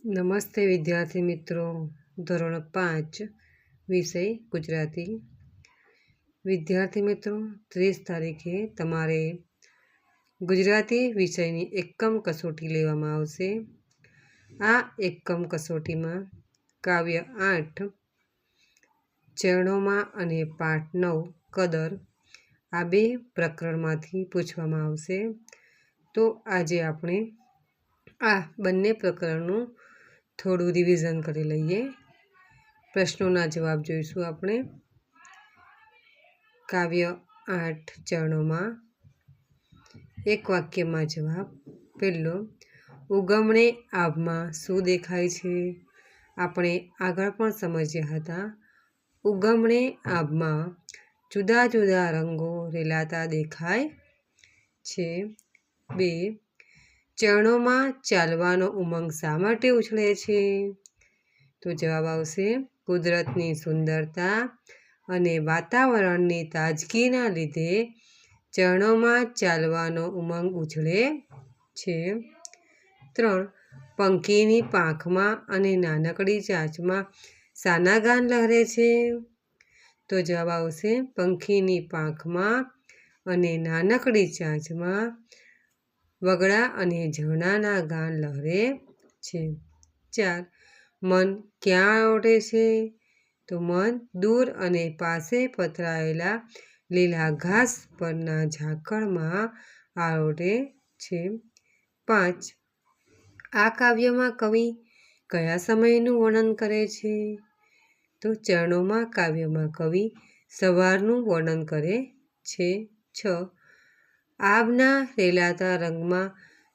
નમસ્તે વિદ્યાર્થી મિત્રો, ધોરણ 5 વિષય ગુજરાતી. વિદ્યાર્થી મિત્રો, 30 તારીખે તમારે ગુજરાતી વિષયની એકમ કસોટી લેવામાં આવશે. આ એકમ કસોટીમાં કાવ્ય 8 ચરણોમાં અને પાઠ 9 કદર આ બે પ્રકરણમાંથી પૂછવામાં આવશે. તો આજે આપણે આ બંને પ્રકરણનું થોડું રિવિઝન કરી લઈએ. પ્રશ્નોના જવાબ જોઈશું આપણે. કાવ્ય 8 ચરણોમાં એક વાક્યમાં જવાબ. પહેલો, ઉગમણે આભમાં શું દેખાય છે? આપણે આગળ પણ સમજ્યા હતા. ઉગમણે આભમાં જુદા જુદા રંગો રેલાતા દેખાય છે. 2, ચરણોમાં ચાલવાનો ઉમંગ શા માટે ઉછળે છે? તો જવાબ આવશે કુદરતની સુંદરતા અને વાતાવરણની તાજગીના લીધે ચરણોમાં ચાલવાનો ઉમંગ ઉછળે છે. 3, પંખીની પાંખમાં અને નાનકડી ચાંચમાં શાના ગાન લહરે છે? તો જવાબ આવશે પંખીની પાંખમાં અને નાનકડી ચાંચમાં વગડા અને ઝરણાના ગાન લહરે છે. 4, મન ક્યાં આરોટે છે? તો મન દૂર અને પાસે પથરાયેલા લીલા ઘાસ પરના ઝાકળમાં આરોટે છે. 5, આ કાવ્યમાં કવિ કયા સમયનું વર્ણન કરે છે? તો ચરણોમાં કાવ્યમાં કવિ સવારનું વર્ણન કરે છે. 6, આભના રેલાતા રંગમાં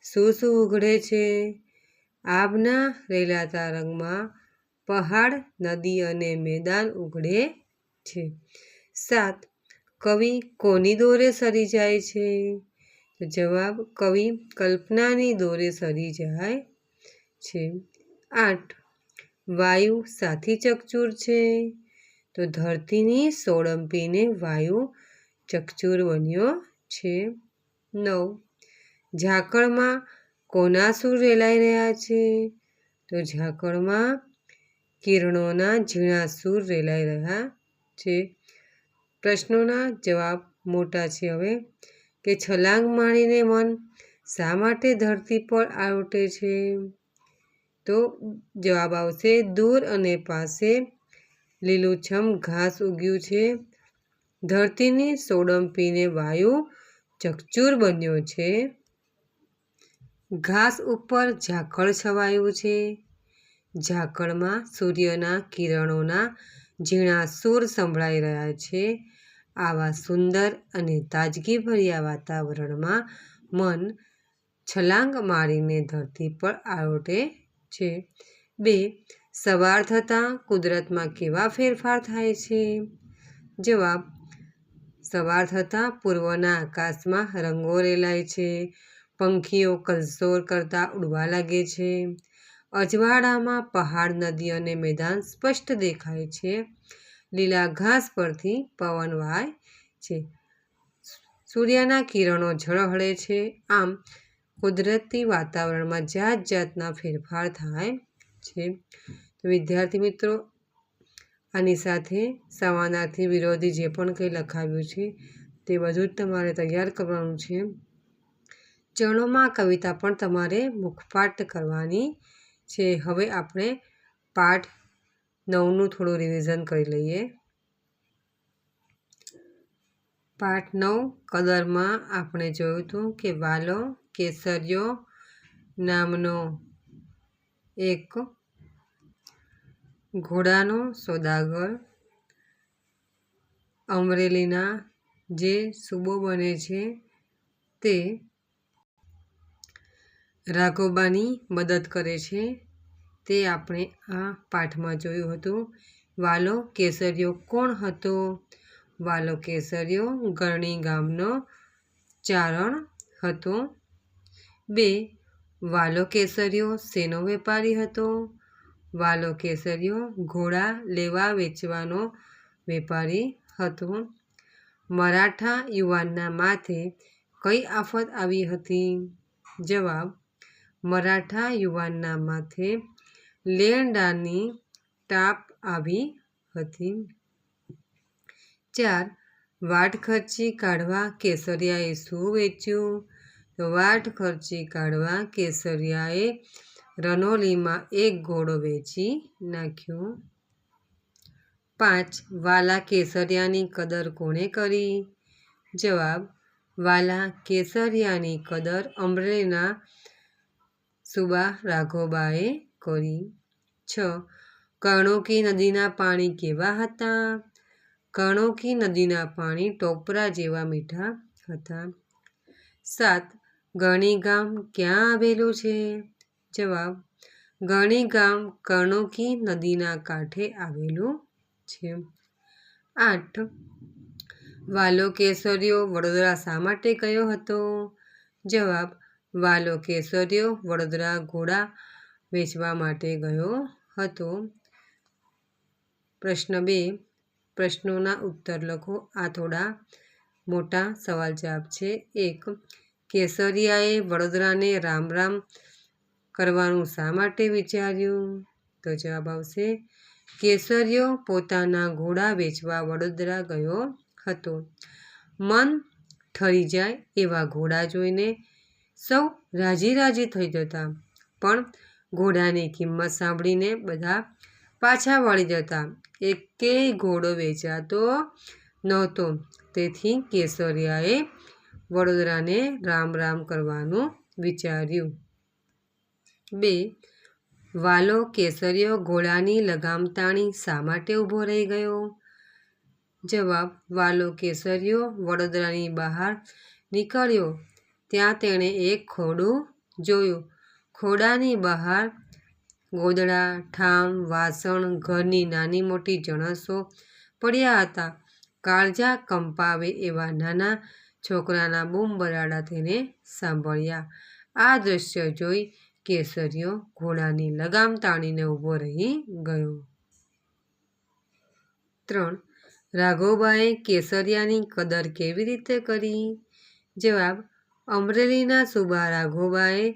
શું શું ઉઘડે છે? આભના રેલાતા રંગમાં પહાડ, નદી અને મેદાન ઉઘડે છે. 7, કવિ કોની દોરે સરી જાય છે? તો જવાબ કવિ કલ્પનાની દોરે સરી જાય છે. 8, વાયુ સાથી ચકચૂર છે? તો ધરતીની સોળંપીને વાયુ ચકચૂર બન્યો છે. 9, ઝાકળમાં કોના સૂર રેલાઈ રહ્યા છે? તો ઝાકળમાં કિરણોના ઝીણા સૂર રેલાઈ રહ્યા છે. પ્રશ્નોના જવાબ મોટા છે. હવે કે છલાંગ મારીને મન શા માટે ધરતી પર આરોટે છે? તો જવાબ આવશે દૂર અને પાસે લીલુંછમ ઘાસ ઉગ્યું છે. ધરતીની સોળંપીને વાયુ ચકચૂર બન્યો છે. ઘાસ ઉપર ઝાકળ છવાયું છે. ઝાકળમાં સૂર્યના કિરણોના ઝીણા સૂર સંભળાઈ રહ્યા છે. આવા સુંદર અને તાજગીભર્યા વાતાવરણમાં મન છલાંગ મારીને ધરતી પર આરોટે છે. 2, સવાર થતાં કુદરતમાં કેવા ફેરફાર થાય છે? જવાબ સવાર થતાં પૂર્વના આકાશમાં રંગો રેલાય છે. પંખીઓ કલસોર કરતા ઉડવા લાગે છે. અજવાળામાં પહાડ, નદી અને મેદાન સ્પષ્ટ દેખાય છે. લીલા ઘાસ પરથી પવન વાય છે. સૂર્યના કિરણો ઝળહળે છે. આમ કુદરતી વાતાવરણમાં જાત જાતના ફેરફાર થાય છે. તો વિદ્યાર્થી મિત્રો, આની સાથે સમાનાર્થી વિરોધી જે પણ કંઈ લખાવ્યું છે તે બધું જ તમારે તૈયાર કરવાનું છે. ચરણોમાં કવિતા પણ તમારે મુખપાઠ કરવાની છે. હવે આપણે પાઠ 9નું થોડું રિવિઝન કરી લઈએ. પાઠ 9 કદરમાં આપણે જોયું હતું કે વાલો કેસરિયો નામનો એક ઘોડાનો સોદાગર અમરેલીના જે સુબો બને છે તે રાઘોબાની મદદ કરે છે. તે આપણે આ પાઠમાં જોયું હતું. વાલો કેસરિયો કોણ હતો? વાલો કેસરિયો ગરણી ગામનો ચારણ હતો. 2, વાલો કેસરિયો શેનો વેપારી હતો? વાલો કેસરિયો ઘોડા લેવા વેચવાનો વેપારી હતો. મરાઠા યુવાનના માથે કઈ આફત આવી હતી? જવાબ મરાઠા યુવાનના માથે લેંડાની તાપ આવી હતી. 4. વાટ ખર્ચી કાઢવા કેસરિયાએ શું વેચ્યું? તો વાટ ખર્ચી કાઢવા કેસરિયાએ રનોલીમાં એક ઘોડો વેચી નાખ્યો. 5. વાલા કેસરિયાની કદર કોણે કરી? જવાબ: વાલા કેસરિયાની કદર અમરેલીના સુબા રાઘોબાએ કરી. 6. કર્ણોકી નદીના પાણી કેવા હતા? કર્ણોકી નદીના પાણી ટોપરા જેવા મીઠા હતા. 7. ગણી ગામ ક્યાં આવેલું છે? જવાબ: ગણી ગામ કર્ણોકી નદીના કાંઠે આવેલું છે. 8. વાલો કેસરિયો વડોદરા શા માટે ગયો હતો? જવાબ: વાલો કેસરિયો વડોદરા ઘોડા વેચવા માટે ગયો હતો. પ્રશ્ન 2. પ્રશ્નોના ઉત્તર લખો. આ થોડા મોટા સવાલ જવાબ છે. 1. કેસરિયાએ વડોદરાને રામ રામ કરવાનું શા માટે વિચાર્યું? તો જવાબ આવશે: કેસરિયો પોતાના ઘોડા વેચવા વડોદરા ગયો હતો. મન ઠરી જાય એવા ઘોડા જોઈને સૌ રાજી રાજી થઈ જતા, પણ ઘોડાની કિંમત સાંભળીને બધા પાછા વળી જતા. એકેય ઘોડો વેચાતો નહોતો. તેથી કેસરિયાએ વડોદરાને રામ રામ કરવાનું વિચાર્યું. 2. વાલો કેસરિયો ઘોડાની લગામ તાણી શા માટે ઊભો રહી ગયો? જવાબ: વાલો કેસરિયો વડોદરાની બહાર નીકળ્યો ત્યાં તેણે એક ખોડું જોયું. ખોડાની બહાર ગોદડા, ઠામ, વાસણ, ઘરની નાની મોટી જણસો પડ્યા હતા. કાળજા કંપાવે એવા નાના છોકરાના બૂમ બરાડા તેને સાંભળ્યા. આ દ્રશ્ય જોઈ કેસરિયો ઘોડાની લગામ તાણીને ઊભો રહી ગયો. 3. રાઘોબાએ કેસરિયાની કદર કેવી રીતે કરી? જવાબ: અમરેલીના સુબા રાઘોબાએ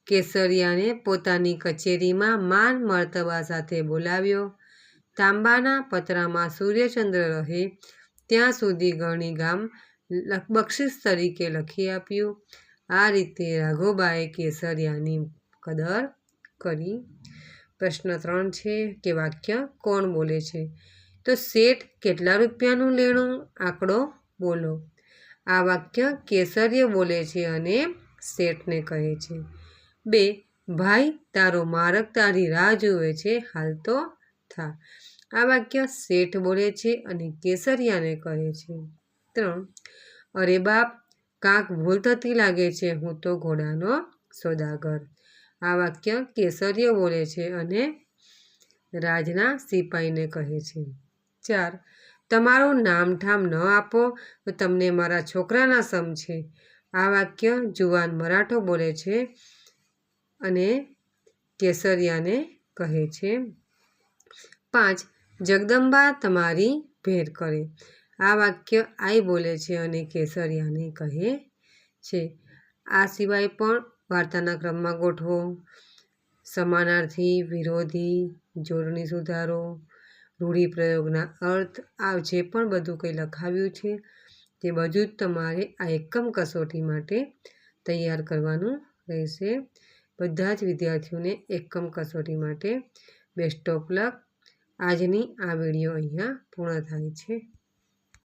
કેસરિયાને પોતાની કચેરીમાં માન મર્તબા સાથે બોલાવ્યો. તાંબાના પતરામાં સૂર્યચંદ્ર રહે ત્યાં સુધી ગણી ગામ બક્ષિસ તરીકે લખી આપ્યું. આ રીતે રાઘોબાએ કેસરિયાની કદર કરી. પ્રશ્ન 3 છે કે વાક્ય કોણ બોલે છે? તો શેઠ કેટલા રૂપિયાનું લેણું? આંકડો બોલો. આ વાક્ય કેસરિયો બોલે છે અને શેઠને કહે છે. 2. ભાઈ તારો મારક તારી રાહ જુએ છે, હાલ તો થા. આ વાક્ય શેઠ બોલે છે અને કેસરિયાને કહે છે. 3. અરે બાપ, કાંક ભૂલ થતી લાગે છે, હું તો ઘોડાનો સોદાગર. આ વાક્ય કેસરિયો બોલે છે અને રાજના સિપાહીને કહે છે. 4. તમારું નામઠામ ન આપો તો તમને મારા છોકરાના સમ છે. આ વાક્ય જુવાન મરાઠો બોલે છે અને કેસરિયાને કહે છે. 5. જગદંબા તમારી ભેર કરે. આ વાક્ય આઈ બોલે છે અને કેસરિયાને કહે છે. આ સિવાય પણ વાર્તાના ક્રમમાં ગોઠવો. સમાનાર્થી, વિરોધી, જોડણી સુધારો, રૂઢિપ્રયોગના અર્થ, આ જે પણ બધું કંઈ લખાવ્યું છે તે બધું જ તમારે આ એકમ કસોટી માટે તૈયાર કરવાનું રહેશે. બધા જ વિદ્યાર્થીઓને એકમ કસોટી માટે બેસ્ટ ઓફ લક. આજની આ વિડીયો અહીંયા પૂર્ણ થાય છે.